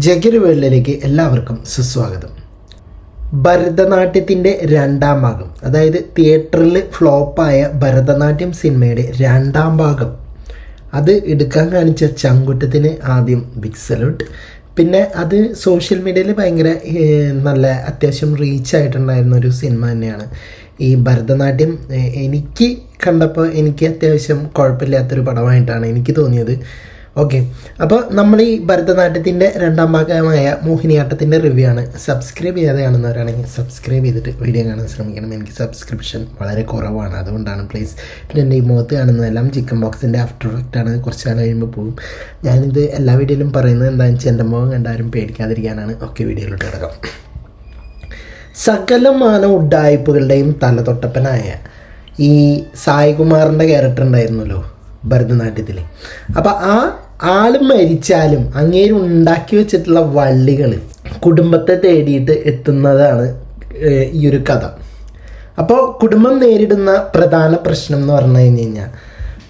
ജഗിരി വേൾഡിലേക്ക് എല്ലാവർക്കും സുസ്വാഗതം. ഭരതനാട്യത്തിൻ്റെ രണ്ടാം ഭാഗം, അതായത് തിയേറ്ററിൽ ഫ്ലോപ്പായ ഭരതനാട്യം സിനിമയുടെ രണ്ടാം ഭാഗം, അത് എടുക്കാൻ കാണിച്ച ചങ്കുറ്റത്തിന് ആദ്യം ബിഗ് സല്യൂട്ട്. പിന്നെ അത് സോഷ്യൽ മീഡിയയിൽ ഭയങ്കര നല്ല അത്യാവശ്യം റീച്ചായിട്ടുണ്ടായിരുന്ന ഒരു സിനിമ തന്നെയാണ് ഈ ഭരതനാട്യം. എനിക്ക് കണ്ടപ്പോൾ എനിക്ക് അത്യാവശ്യം കുഴപ്പമില്ലാത്തൊരു പടമായിട്ടാണ് എനിക്ക് തോന്നിയത്. ഓക്കെ, അപ്പോൾ നമ്മൾ ഈ ഭരതനാട്യത്തിൻ്റെ രണ്ടാം ഭാഗമായ മോഹിനിയാട്ടത്തിൻ്റെ റിവ്യൂ ആണ്. സബ്സ്ക്രൈബ് ചെയ്യാതെ കാണുന്നവരാണെങ്കിൽ സബ്സ്ക്രൈബ് ചെയ്തിട്ട് വീഡിയോ കാണാൻ ശ്രമിക്കണം. എനിക്ക് സബ്സ്ക്രിപ്ഷൻ വളരെ കുറവാണ്, അതുകൊണ്ടാണ് പ്ലീസ്. പിന്നെ എൻ്റെ ഈ മുഖത്ത് കാണുന്നതെല്ലാം ചിക്കൻ ബോക്സിൻ്റെ ആഫ്റ്റർ എഫക്റ്റാണ്. കുറച്ച് കാലം കഴിയുമ്പോൾ പോകും. ഞാനിത് എല്ലാ വീഡിയോയിലും പറയുന്നത് എന്താണെന്ന് വെച്ചാൽ എൻ്റെ മുഖം കണ്ടാരും പേടിക്കാതിരിക്കാനാണ്. ഓക്കെ, വീഡിയോയിലോട്ട് കിടക്കാം. സകലമാന ഉഡ്ഡായിപ്പുകളുടെയും തലതൊട്ടപ്പനായ ഈ സായികുമാറിൻ്റെ ക്യാരക്ടർ ഉണ്ടായിരുന്നല്ലോ ഭരതനാട്യത്തിൽ. അപ്പോൾ ആ ആള് മരിച്ചാലും അങ്ങേര് ഉണ്ടാക്കി വെച്ചിട്ടുള്ള വള്ളികൾ കുടുംബത്തെ തേടിയിട്ട് എത്തുന്നതാണ് ഈ ഒരു കഥ. അപ്പോൾ കുടുംബം നേരിടുന്ന പ്രധാന പ്രശ്നം എന്ന് പറഞ്ഞു കഴിഞ്ഞാൽ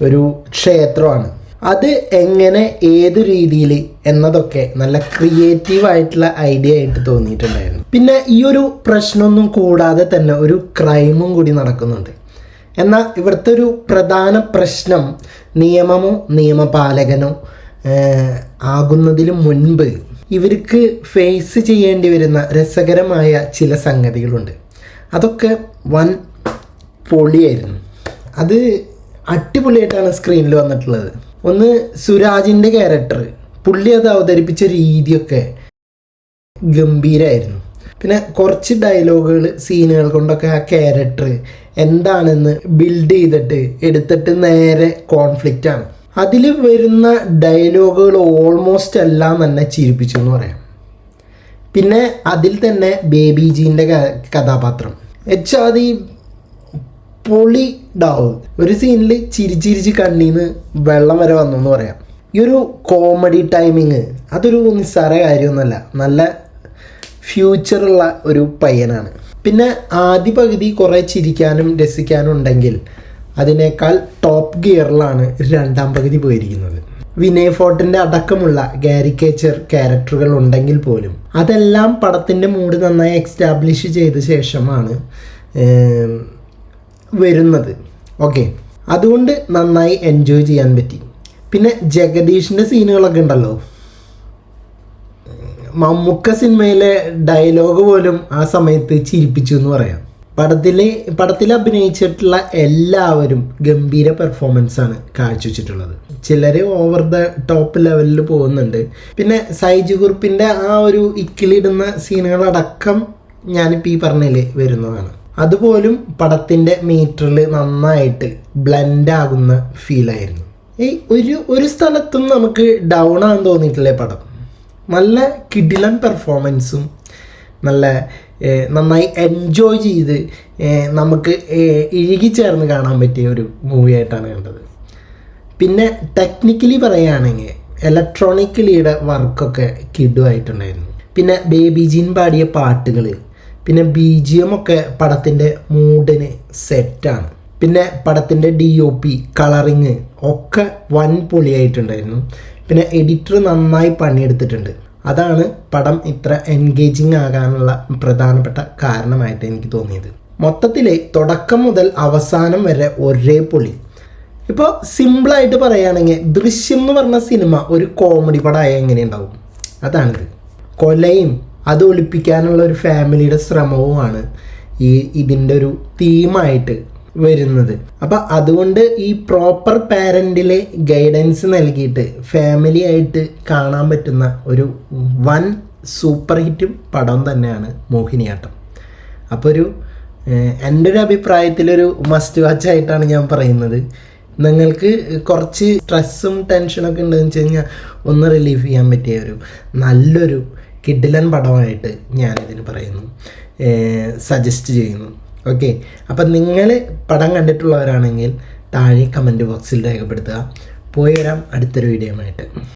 ഒരു ക്ഷേത്രമാണ്. അത് എങ്ങനെ ഏതു രീതിയിൽ എന്നതൊക്കെ നല്ല ക്രിയേറ്റീവായിട്ടുള്ള ഐഡിയ ആയിട്ട് തോന്നിയിട്ടുണ്ടായിരുന്നു. പിന്നെ ഈ ഒരു പ്രശ്നമൊന്നും കൂടാതെ തന്നെ ഒരു ക്രൈമും കൂടി നടക്കുന്നുണ്ട്. എന്നാൽ ഇവിടുത്തെ ഒരു പ്രധാന പ്രശ്നം നിയമമോ നിയമപാലകനോ ആകുന്നതിന് മുൻപ് ഇവർക്ക് ഫേസ് ചെയ്യേണ്ടി വരുന്ന രസകരമായ ചില സംഗതികളുണ്ട്. അതൊക്കെ വൻ പൊളിയായിരുന്നു. അത് അടിപൊളിയായിട്ടാണ് സ്ക്രീനിൽ വന്നിട്ടുള്ളത്. ഒന്ന് സുരാജിൻ്റെ ക്യാരക്ടർ, പുള്ളി അത് അവതരിപ്പിച്ച രീതിയൊക്കെ ഗംഭീരമായിരുന്നു. പിന്നെ കുറച്ച് ഡയലോഗുകൾ, സീനുകൾ കൊണ്ടൊക്കെ ആ ക്യാരക്ടർ എന്താണെന്ന് ബിൽഡ് ചെയ്തിട്ട് എടുത്തിട്ട് നേരെ കോൺഫ്ലിക്റ്റ് ആണ്. അതിൽ വരുന്ന ഡയലോഗുകൾ ഓൾമോസ്റ്റ് എല്ലാം തന്നെ ചിരിപ്പിച്ചു എന്ന് പറയാം. പിന്നെ അതിൽ തന്നെ ബേബി ജീൻ്റെ കഥാപാത്രം എച്ചാതി പൊളി ഡാവ്. ഒരു സീനിൽ ചിരിച്ചിരിച്ച് കണ്ണീന്ന് വെള്ളം വരെ വന്നു എന്ന് പറയാം. ഈ ഒരു കോമഡി ടൈമിങ് അതൊരു നിസ്സാര കാര്യമൊന്നുമല്ല. നല്ല ഫ്യൂച്ചറുള്ള ഒരു പയ്യനാണ്. പിന്നെ ആദ്യ പകുതി കുറേ ചിരിക്കാനും രസിക്കാനും ഉണ്ടെങ്കിൽ അതിനേക്കാൾ ടോപ്പ് ഗിയറിലാണ് രണ്ടാം പകുതി പോയിരിക്കുന്നത്. വിനയ് ഫോർട്ടിൻ്റെ അടക്കമുള്ള കാരിക്കേച്ചർ ക്യാരക്ടറുകൾ ഉണ്ടെങ്കിൽ പോലും അതെല്ലാം പടത്തിൻ്റെ മൂഡ് നന്നായി എക്സ്റ്റാബ്ലിഷ് ചെയ്ത ശേഷമാണ് വരുന്നത്. ഓക്കെ, അതുകൊണ്ട് നന്നായി എൻജോയ് ചെയ്യാൻ പറ്റി. പിന്നെ ജഗദീഷിൻ്റെ സീനുകളൊക്കെ ഉണ്ടല്ലോ, മമ്മൂക്ക സിനിമയിലെ ഡയലോഗ് പോലും ആ സമയത്ത് ചിരിപ്പിച്ചു എന്ന് പറയാം. പടത്തിൽ അഭിനയിച്ചിട്ടുള്ള എല്ലാവരും ഗംഭീര പെർഫോമൻസാണ് കാഴ്ചവെച്ചിട്ടുള്ളത്. ചിലർ ഓവർ ദ ടോപ്പ് ലെവലിൽ പോകുന്നുണ്ട്. പിന്നെ സൈജു കുറുപ്പിൻ്റെ ആ ഒരു ഇക്കിളിടുന്ന സീനുകളടക്കം ഞാനിപ്പോൾ ഈ പറഞ്ഞതിൽ വരുന്നതാണ്. അതുപോലും പടത്തിൻ്റെ മീറ്ററിൽ നന്നായിട്ട് ബ്ലെൻഡ് ആകുന്ന ഫീലായിരുന്നു. ഒരു സ്ഥലത്തും നമുക്ക് ഡൗൺ ആകാൻ തോന്നിയിട്ടില്ലേ പടം. നല്ല കിടിലൻ പെർഫോമൻസും നന്നായി എൻജോയ് ചെയ്ത് നമുക്ക് ഇഴുകിച്ചേർന്ന് കാണാൻ പറ്റിയ ഒരു മൂവിയായിട്ടാണ് കണ്ടത്. പിന്നെ ടെക്നിക്കലി പറയുകയാണെങ്കിൽ ഇലക്ട്രോണിക്കലിയുടെ വർക്കൊക്കെ കിടുവായിട്ടുണ്ടായിരുന്നു. പിന്നെ ബേബി ജീൻ പാടിയ പാട്ടുകൾ, പിന്നെ BGM ഒക്കെ പടത്തിൻ്റെ മൂഡിന് സെറ്റാണ്. പിന്നെ പടത്തിൻ്റെ DOP കളറിങ് ഒക്കെ വൻ പൊളിയായിട്ടുണ്ടായിരുന്നു. പിന്നെ എഡിറ്റർ നന്നായി പണിയെടുത്തിട്ടുണ്ട്. അതാണ് പടം ഇത്ര എൻഗേജിങ് ആകാനുള്ള പ്രധാനപ്പെട്ട കാരണമായിട്ട് എനിക്ക് തോന്നിയത്. മൊത്തത്തിൽ തുടക്കം മുതൽ അവസാനം വരെ ഒരേ പൊളി. ഇപ്പോൾ സിമ്പിളായിട്ട് പറയുകയാണെങ്കിൽ ദൃശ്യം എന്ന് പറഞ്ഞ സിനിമ ഒരു കോമഡി പടമായ എങ്ങനെയുണ്ടാവും, അതാണിത്. കൊലയും അത് ഒളിപ്പിക്കാനുള്ള ഒരു ഫാമിലിയുടെ ശ്രമവുമാണ് ഇതിൻ്റെ ഒരു തീമായിട്ട് വരുന്നത്. അപ്പം അതുകൊണ്ട് ഈ പ്രോപ്പർ പാരൻറ്റിലെ ഗൈഡൻസ് നൽകിയിട്ട് ഫാമിലി ആയിട്ട് കാണാൻ പറ്റുന്ന ഒരു വൻ സൂപ്പർ ഹിറ്റും പടം തന്നെയാണ് മോഹിനിയാട്ടം. അപ്പോൾ എൻ്റെ ഒരു അഭിപ്രായത്തിലൊരു മസ്റ്റ് വാച്ച് ആയിട്ടാണ് ഞാൻ പറയുന്നത്. നിങ്ങൾക്ക് കുറച്ച് സ്ട്രെസ്സും ടെൻഷനൊക്കെ ഉണ്ടെന്ന് വെച്ച് കഴിഞ്ഞാൽ ഒന്ന് റിലീഫ് ചെയ്യാൻ പറ്റിയ ഒരു നല്ലൊരു കിഡിലൻ പടമായിട്ട് ഞാനിതിന് പറയുന്നു, സജസ്റ്റ് ചെയ്യുന്നു. ഓക്കെ, അപ്പം നിങ്ങൾ പടം കണ്ടിട്ടുള്ളവരാണെങ്കിൽ താഴെ കമൻറ്റ് ബോക്സിൽ രേഖപ്പെടുത്തുക. പോയി വരാം അടുത്തൊരു വീഡിയോയുമായിട്ട്.